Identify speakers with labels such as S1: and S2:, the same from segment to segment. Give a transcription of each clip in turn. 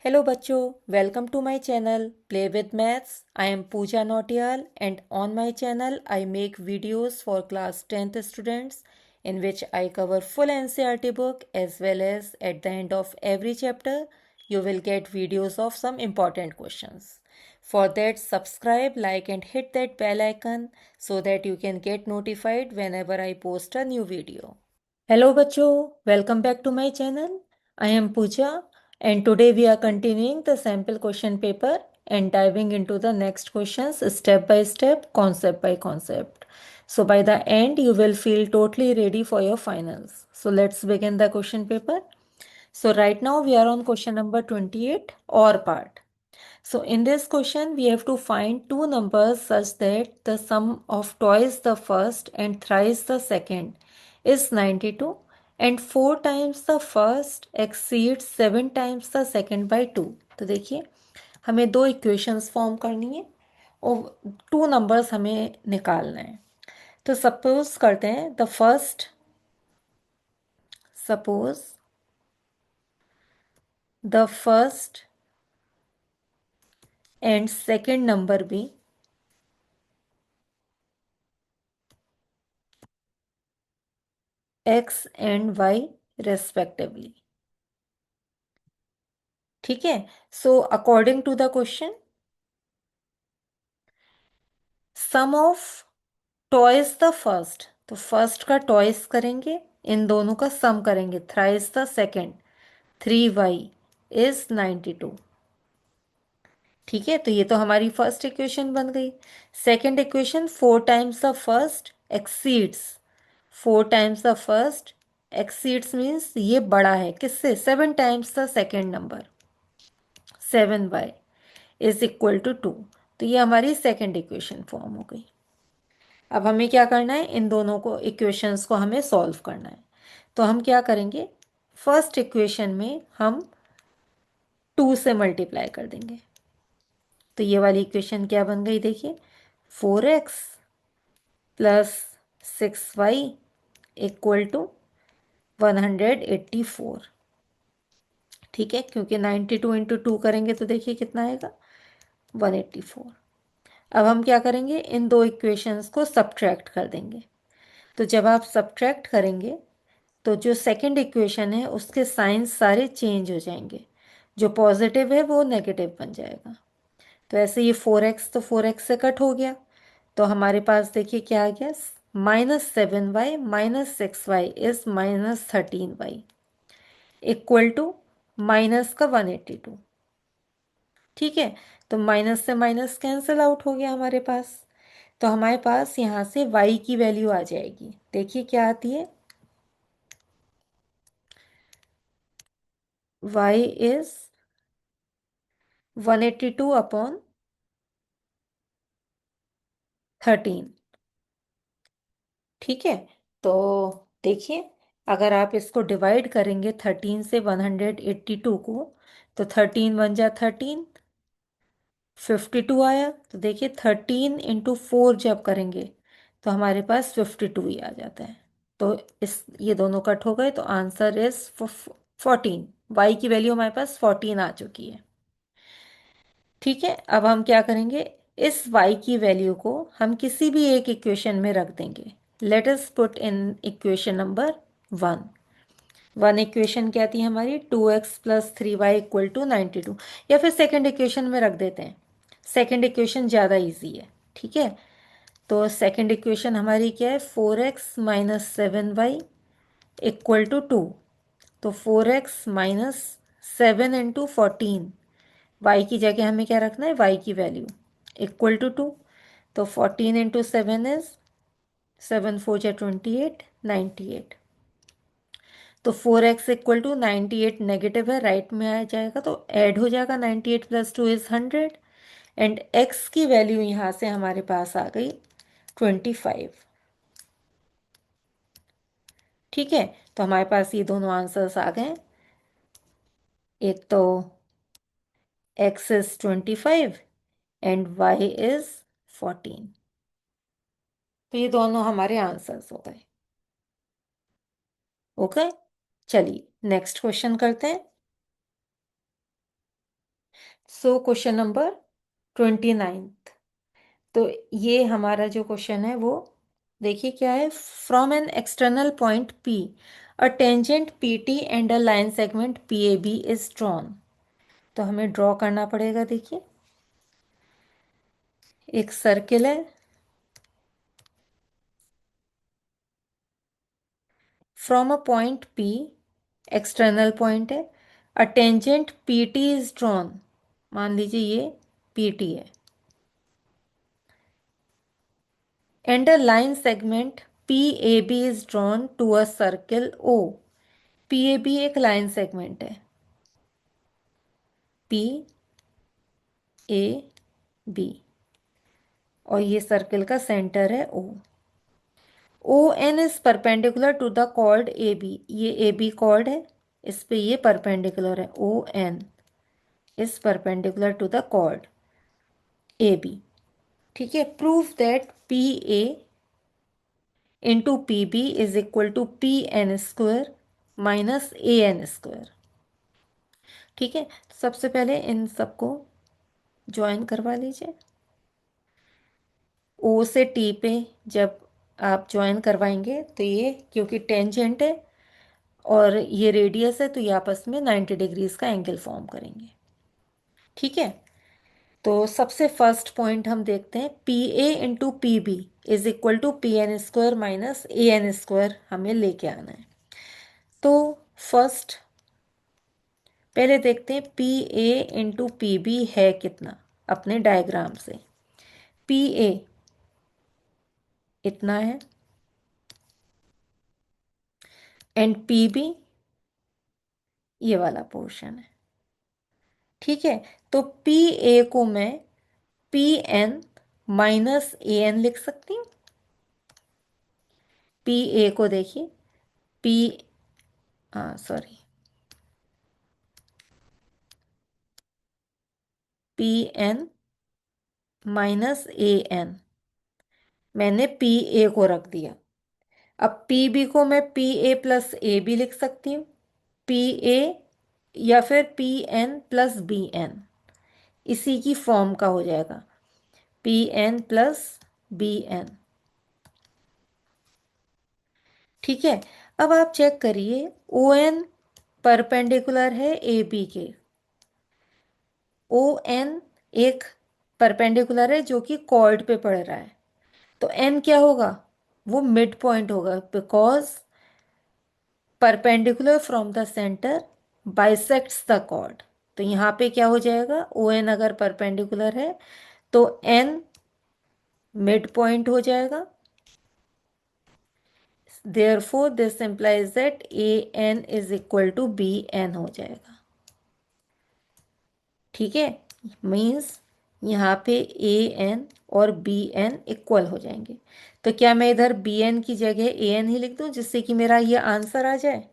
S1: Hello bachcho, welcome to my channel Play with Maths. I am Pooja Nautiyal and on my channel I make videos for class 10th students in which I cover full NCERT book as well as at the end of every chapter you will get videos of some important questions. For that subscribe, like and hit that bell icon so that you can get notified whenever I post a new video. Hello bachcho, welcome back to my channel. I am Pooja and today we are continuing the sample question paper and diving into the next questions step by step, concept by concept. So by the end you will feel totally ready for your finals. So let's begin the question paper. So right now we are on question number 28 or part. So in this question, we have to find two numbers such that the sum of twice the first and thrice the second is 92 and 4 times the first exceeds 7 times the second by 2. तो देखिए हमें दो equations form करनी है और two numbers हमें निकालना है. तो सपोज करते हैं the first and second number भी x and y respectively. ठीक है. So according to the question sum of toys the first, तो फर्स्ट का टॉयज करेंगे, इन दोनों का सम करेंगे, thrice the second 3y is 92. ठीक है, तो ये तो हमारी फर्स्ट इक्वेशन बन गई. Second equation 4 times the first exceeds, 4 times the first exceeds means ये बड़ा है किससे, 7 times the second number, 7y is equal to 2. तो ये हमारी सेकेंड इक्वेशन फॉर्म हो गई. अब हमें क्या करना है, इन दोनों को इक्वेशंस को हमें सॉल्व करना है. तो हम क्या करेंगे, फर्स्ट इक्वेशन में हम 2 से मल्टीप्लाई कर देंगे. तो ये वाली इक्वेशन क्या बन गई, देखिए 4x plus 6y equal to 184. ठीक है, क्योंकि 92 इंटू 2 करेंगे तो देखिए कितना आएगा, 184. अब हम क्या करेंगे, इन दो इक्वेशंस को सब्ट्रैक्ट कर देंगे. तो जब आप सब्ट्रैक्ट करेंगे तो जो सेकंड इक्वेशन है उसके साइंस सारे चेंज हो जाएंगे, जो पॉजिटिव है वो नेगेटिव बन जाएगा. तो ऐसे ये 4x तो 4x से कट हो गया, तो हमारे पास देखिए क्या आ गया, -7y minus 6y is -13y equal to minus का 182. ठीक है, तो माइनस से माइनस कैंसिल आउट हो गया हमारे पास. तो हमारे पास यहाँ से y की वैल्यू आ जाएगी, देखिए क्या आती है, y इज 182 अपॉन 13. ठीक है, तो देखिए अगर आप इसको डिवाइड करेंगे 13 से 182 को, तो 13 बन जा 13, 52 आया. तो देखिए 13 इंटू 4 जब करेंगे तो हमारे पास 52 ही आ जाता है. तो इस ये दोनों कट हो गए, तो आंसर इज 14. वाई की वैल्यू हमारे पास 14 आ चुकी है. ठीक है, अब हम क्या करेंगे, इस y की वैल्यू को हम किसी भी एक इक्वेशन में रख देंगे. Let us put in equation number 1. One equation क्या थी हमारी, 2x plus 3y equal to 92, या फिर सेकंड इक्वेशन में रख देते हैं, सेकंड इक्वेशन ज़्यादा इजी है. ठीक है, तो सेकंड इक्वेशन हमारी क्या है, 4x minus 7y equal to 2. तो 4x माइनस 7 इंटू 14, y की जगह हमें क्या रखना है, y की वैल्यू इक्वल टू 2. तो 14 इंटू 7 इज 7 4 जा 28, 98. तो 4x इक्वल टू 98 नेगेटिव है, राइट में आ जाएगा तो ऐड हो जाएगा, 98 प्लस 2 इज 100 एंड x की वैल्यू यहाँ से हमारे पास आ गई 25. ठीक है, तो हमारे पास ये दोनों आंसर्स आ गए. एक तो x is 25 and y is 14. तो ये दोनों हमारे आंसर्स हो गए. ओके, चलिए नेक्स्ट क्वेश्चन करते हैं. So question number 29th। तो ये हमारा जो क्वेश्चन है वो देखिए क्या है। From an external point P a tangent P T and a line segment P A B is drawn. तो हमें ड्रॉ करना पड़ेगा। देखिए एक सर्किल है from a point P, external point है। A tangent P T is drawn, मान लीजिए ये पी टी है। And a line segment P A B is drawn to a circle O. P A B एक line segment है, P A B, और ये circle का सेंटर है O. O N is perpendicular to the chord A B, ये A B cord है, इस पे ये परपेंडिकुलर है। O N is perpendicular to the chord A B. ठीक है। Prove that P A into P B is equal to P N square minus A N square. ठीक है। तो सबसे पहले इन सबको ज्वाइन करवा लीजिए। ओ से टी पे जब आप ज्वाइन करवाएंगे तो ये क्योंकि टेंजेंट है और ये रेडियस है तो ये आपस में 90 डिग्रीज का एंगल फॉर्म करेंगे। ठीक है। तो सबसे फर्स्ट पॉइंट हम देखते हैं, P A into P B is equal to P N square minus A N square हमें लेके आना है। तो फर्स्ट पहले देखते हैं P A into P B है कितना अपने डायग्राम से। पी ए इतना है एंड पी बी ये वाला पोर्शन है। ठीक है। तो पी ए को मैं P N minus A N लिख सकती हूँ। पी ए को देखिए, पी, हाँ sorry, P N minus A N मैंने पी ए को रख दिया। अब पी बी को मैं P A plus A B लिख सकती हूँ। पी ए या फिर P N plus B N इसी की फॉर्म का हो जाएगा, P N plus B N. ठीक है। अब आप चेक करिए, ओ एन परपेंडिकुलर है ए बी के। ओ एन एक परपेंडिकुलर है जो कि कॉर्ड पे पड़ रहा है। तो एन क्या होगा, वो मिड पॉइंट होगा, because perpendicular from the centre bisects the chord. तो यहाँ पे क्या हो जाएगा, ओ एन अगर परपेंडिकुलर है तो एन मिड पॉइंट हो जाएगा। Therefore this implies that A N is equal to B N हो जाएगा। ठीक है। मीन्स यहाँ पे ए एन और बी एन इक्वल हो जाएंगे। तो क्या मैं इधर बी एन की जगह ए एन ही लिख दूँ जिससे कि मेरा ये आंसर आ जाए।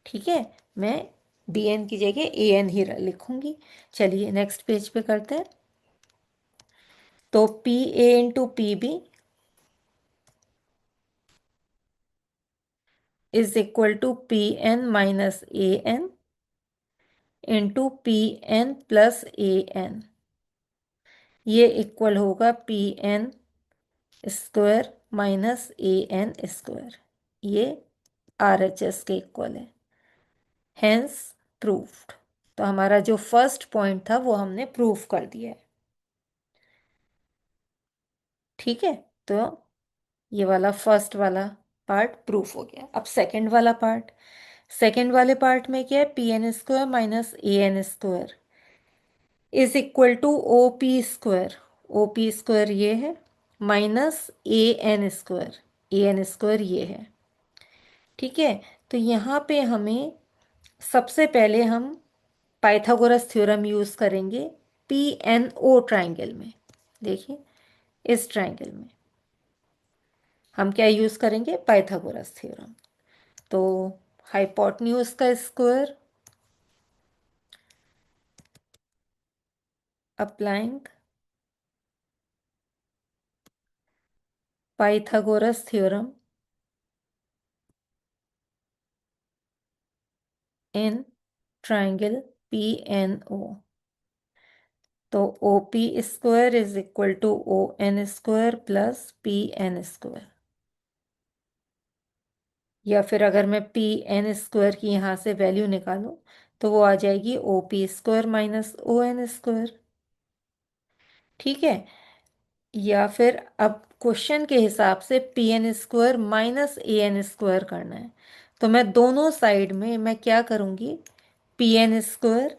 S1: ठीक है। मैं बी एन की जगह ए एन ही लिखूंगी। चलिए नेक्स्ट पेज पे करते हैं। तो P A into P B is equal to P N minus A N into P N plus A N. ये इक्वल होगा P N square minus A N square. ये R H S के इक्वल है, हेंस प्रूफ्ड। तो हमारा जो first point था वो हमने प्रूफ कर दिया है। ठीक है। तो ये वाला फर्स्ट वाला पार्ट प्रूफ हो गया। अब सेकंड वाला पार्ट, सेकंड वाले पार्ट में क्या है, P N square minus A N square is equal to O P square. O P square ये है minus A N square, A N square ये है। ठीक है। तो यहाँ पे हमें सबसे पहले हम पाइथागोरस थ्योरम यूज करेंगे पी एन ओ ट्राइंगल में। देखिए इस ट्राइंगल में हम क्या यूज करेंगे, पाइथागोरस थ्योरम। तो हाइपोटेन्यूज का square applying Pythagoras theorem in triangle P N O. तो O P square is equal to O N square plus P N square, या फिर अगर मैं पी एन स्क्वायर की यहाँ से वैल्यू निकालूं तो वो आ जाएगी O P square minus O N square. ठीक है, या फिर अब क्वेश्चन के हिसाब से P N square minus A N square करना है, तो मैं दोनों साइड में मैं क्या करूँगी, P N square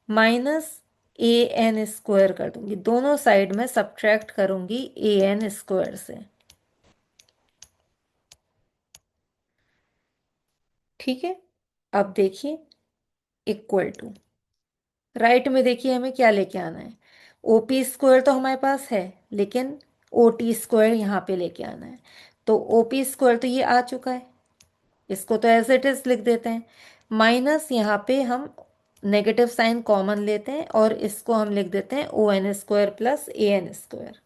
S1: minus A N square कर दूंगी, दोनों साइड में सब्ट्रैक्ट करूंगी ए एन स्क्वायर से। ठीक है, अब देखिए इक्वल टू, राइट में देखिए हमें क्या लेके आना है, ओ पी स्क्वायर तो हमारे पास है, लेकिन ओ टी स्क्वायर यहाँ पे लेके आना है। तो ओ पी स्क्वायर तो ये आ चुका है, इसको तो एज इट इज लिख देते हैं, माइनस यहाँ पे हम नेगेटिव साइन कॉमन लेते हैं और इसको हम लिख देते हैं ओ N square plus A N square.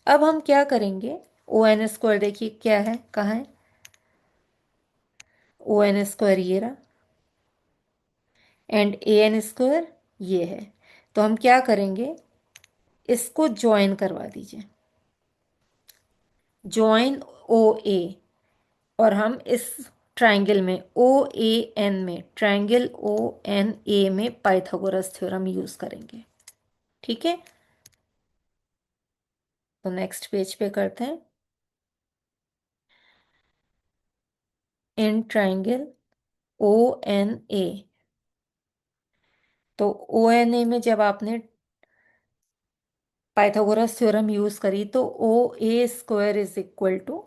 S1: अब हम क्या करेंगे, ओ एन स्क्वायर देखिए क्या है, कहाँ है, ओ एन स्क्वायर ये रहा, एंड ए एन स्क्वायर ये है। तो हम क्या करेंगे, इसको ज्वाइन करवा दीजिए, ज्वाइन ओ ए, और हम इस ट्राइंगल में ओ ए एन में, ट्राइंगल ओ एन ए में पाइथागोरस थ्योरम यूज करेंगे। ठीक है, तो नेक्स्ट पेज पे करते हैं, इन ट्राइंगल ओ एन ए, तो ओ एन ए में जब आपने पाइथागोरस थ्योरम यूज करी तो O A square is equal to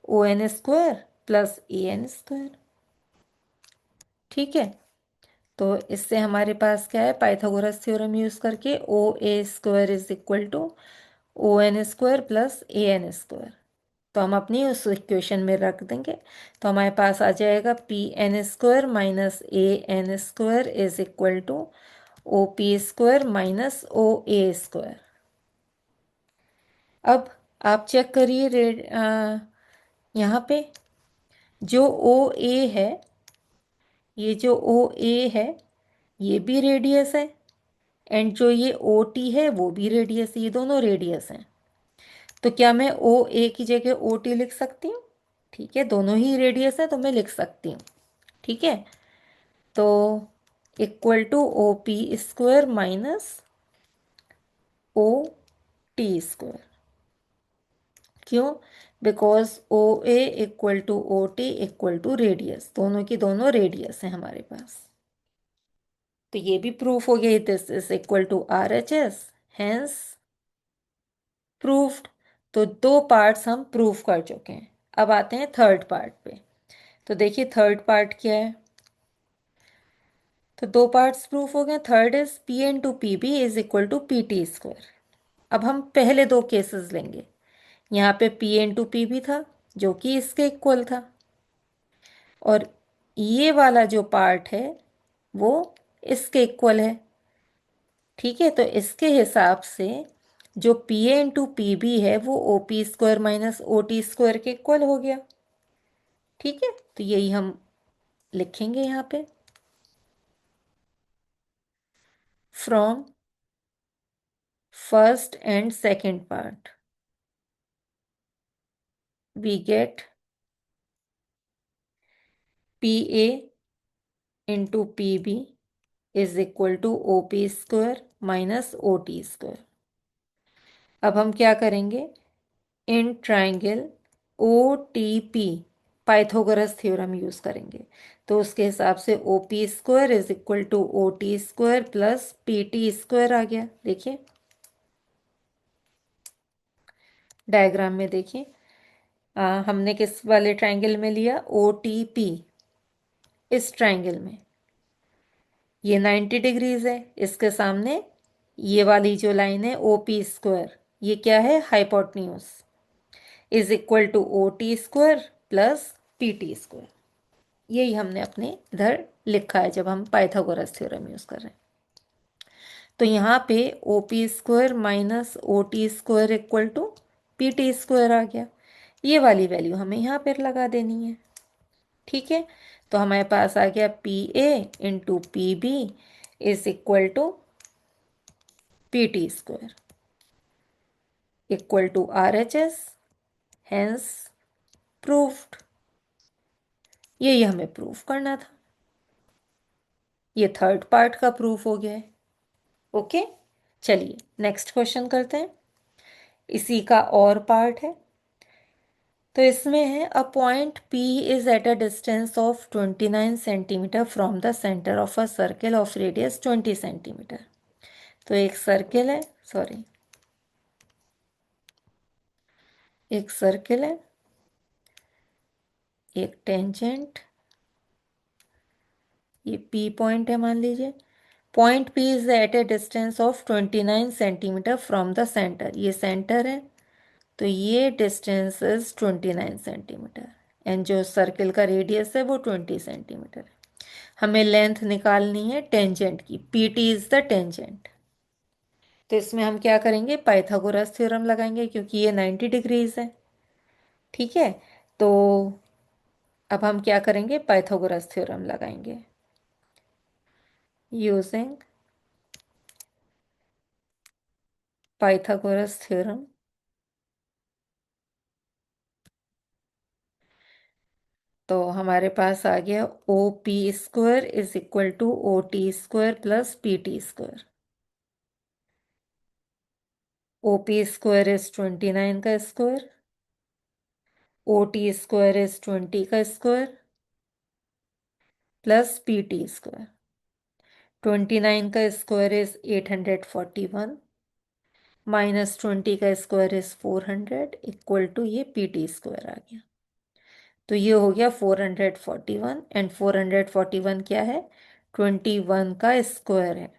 S1: O N square plus A N square. ठीक है, तो इससे हमारे पास क्या है, पाइथागोरस थ्योरम यूज करके O A square is equal to O N square plus A N square, तो हम अपनी उस इक्वेशन में रख देंगे। तो हमारे पास आ जाएगा P N square minus A N square is equal to O P square minus O A square. अब आप चेक करिए यहाँ पे जो ओ ए है, ये जो ओ ए है ये भी रेडियस है, एंड जो ये ओ टी है वो भी रेडियस है, ये दोनों रेडियस हैं। तो क्या मैं ओ ए की जगह ओ टी लिख सकती हूँ? ठीक है, दोनों ही रेडियस है तो मैं लिख सकती हूँ। ठीक है, तो equal to O P square minus O T square. क्यों? Because O A equal to O T equal to radius, दोनों की दोनों रेडियस है हमारे पास। तो ये भी प्रूफ हो गया, this is equal to R H S, hence proved. तो दो पार्ट्स हम प्रूफ कर चुके हैं, अब आते हैं थर्ड पार्ट पे। तो देखिए थर्ड पार्ट क्या है, तो दो पार्ट्स प्रूफ हो गए, third is P N to P B is equal to P T square. अब हम पहले दो केसेस लेंगे, यहाँ पे P N to P B था जो कि इसके इक्वल था, और ये वाला जो पार्ट है वो इसके इक्वल है। ठीक है, तो इसके हिसाब से जो P A into P B है वो O P square minus O T square के इक्वल हो गया। ठीक है, तो यही हम लिखेंगे यहाँ पे, from first and second part we get P A into P B is equal to O P square minus O T square. अब हम क्या करेंगे, in triangle O T P Pythagoras theorem use करेंगे, तो उसके हिसाब से O P square is equal to O T square plus P T square आ गया। देखिए डायग्राम में देखिए, हमने किस वाले ट्राइंगल में लिया, ओ टी पी, इस ट्राइंगल में ये 90 डिग्रीज है, इसके सामने ये वाली जो लाइन है ओ पी स्क्वायर, ये क्या है, hypotenuse, is equal to O T square plus P T square. यही हमने अपने इधर लिखा है जब हम पाइथागोरस थ्योरम यूज कर रहे हैं। तो यहाँ पे O P square minus O T square equal to P T square आ गया, ये वाली वैल्यू हमें यहाँ पर लगा देनी है। ठीक है, तो हमारे पास आ गया P A into P B is equal to P T square equal to R H S, hence proved. यही हमें प्रूव करना था। ये थर्ड पार्ट का प्रूफ हो गया है। ओके, चलिए नेक्स्ट क्वेश्चन करते हैं। इसी का और पार्ट है। तो इसमें है a point P is at a distance of 29 centimetre from the centre of a circle of radius 20 centimetre. तो एक सर्किल है, सॉरी, एक सर्किल है, एक टेंजेंट, ये P पॉइंट है मान लीजिए। Point P is at a distance of 29 centimetre from the centre, ये सेंटर है, तो ये डिस्टेंस इज 29 सेंटीमीटर एंड जो सर्किल का रेडियस है वो 20 सेंटीमीटर है। हमें लेंथ निकालनी है टेंजेंट की, P T is the tangent. तो इसमें हम क्या करेंगे, पाइथागोरस थ्योरम लगाएंगे क्योंकि ये 90 डिग्रीज है। ठीक है, तो अब हम क्या करेंगे, पाइथागोरस थ्योरम लगाएंगे यूजिंग पाइथागोरस थ्योरम। तो हमारे पास आ गया O P square is equal to O T square plus P T square. O P square is 29 का square, O T square is 20 का square plus P T square. 29 का square is 841 minus 20 का square is 400 equal to ये P T square आ गया। तो ये हो गया 441 एंड 441 क्या है, 21 का स्क्वायर है।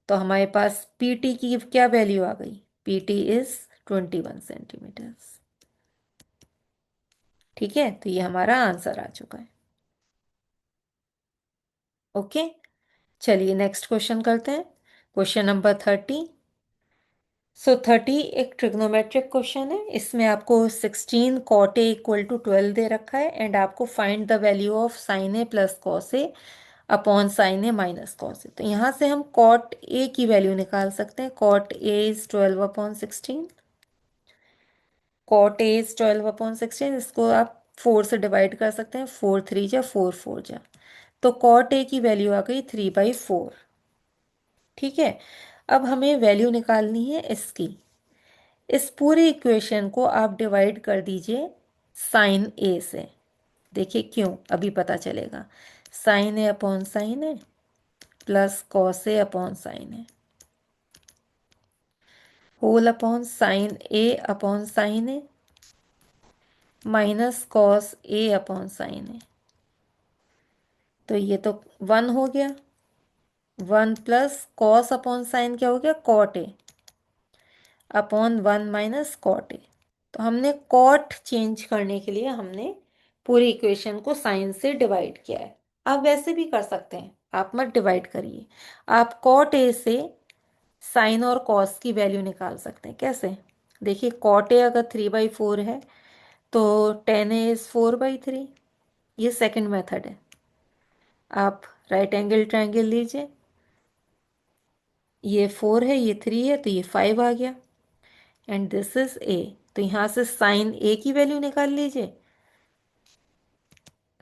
S1: तो हमारे पास पी टी की क्या वैल्यू आ गई, पी टी इज 21 सेंटीमीटर। ठीक है, तो ये हमारा आंसर आ चुका है। ओके, चलिए नेक्स्ट क्वेश्चन करते हैं। Question number 30। सो 30 एक ट्रिग्नोमेट्रिक क्वेश्चन है। इसमें आपको 16 कॉट ए इक्वल टू 12 दे रखा है एंड आपको find the value of sine A plus cos A upon sine A minus cos A. तो यहाँ से हम कॉट ए की वैल्यू निकाल सकते हैं। Cot A is 12 upon 16, cot A is 12 upon 16, इसको आप 4 से डिवाइड कर सकते हैं, 4 3 जा 4 4 जा, तो कॉट ए की वैल्यू आ गई 3/4। ठीक है, अब हमें वैल्यू निकालनी है इसकी। इस पूरे इक्वेशन को आप डिवाइड कर दीजिए साइन ए से। देखिए क्यों, अभी पता चलेगा। Sign A upon sine A plus cos A upon sine A whole upon sine A upon sine A minus cos A upon sine ए। तो ये तो 1 हो गया, 1 प्लस कॉस अपॉन साइन क्या हो गया, cot A upon 1 minus cot A. तो हमने कॉट चेंज करने के लिए हमने पूरी इक्वेशन को साइन से डिवाइड किया है। आप वैसे भी कर सकते हैं, आप मत डिवाइड करिए। आप कॉट ए से साइन और कॉस की वैल्यू निकाल सकते हैं। कैसे, देखिए कॉट ए अगर 3/4 है तो टेन ए इज 4/3। ये सेकंड मेथड है। आप राइट एंगल ट्रायंगल लीजिए, ये 4 है, ये 3 है, तो ये 5 आ गया एंड दिस इज ए। तो यहाँ से साइन ए की वैल्यू निकाल लीजिए।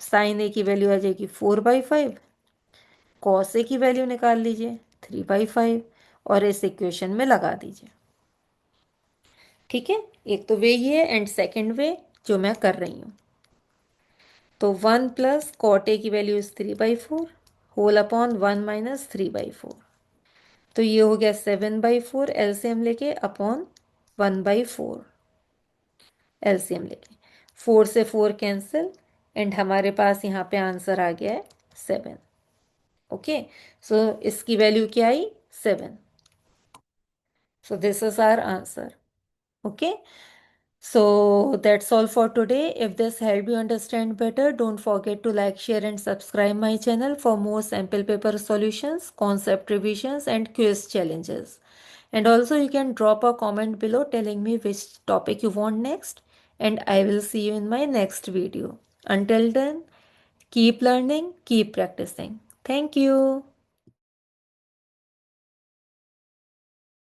S1: साइन ए की वैल्यू आ जाएगी 4/5, कॉस ए की वैल्यू निकाल लीजिए 3/5 और इस इक्वेशन में लगा दीजिए। ठीक है, एक तो वे ये है एंड सेकेंड वे जो मैं कर रही हूँ। तो 1 प्लस कॉट ए की value is 3/4 whole upon 1 minus 3/4। तो ये हो गया 7/4 एलसीएम लेके अपॉन 1/4 एलसीएम लेके, 4 से 4 कैंसिल एंड हमारे पास यहाँ पे आंसर आ गया है 7। ओके, सो इसकी वैल्यू क्या आई, 7। So this is our answer. Okay. So that's all for today. If this helped you understand better, don't forget to like, share and subscribe my channel for more sample paper solutions, concept revisions and quiz challenges. And also you can drop a comment below telling me which topic you want next, and I will see you in my next video. Until then, keep learning, keep practicing. Thank you.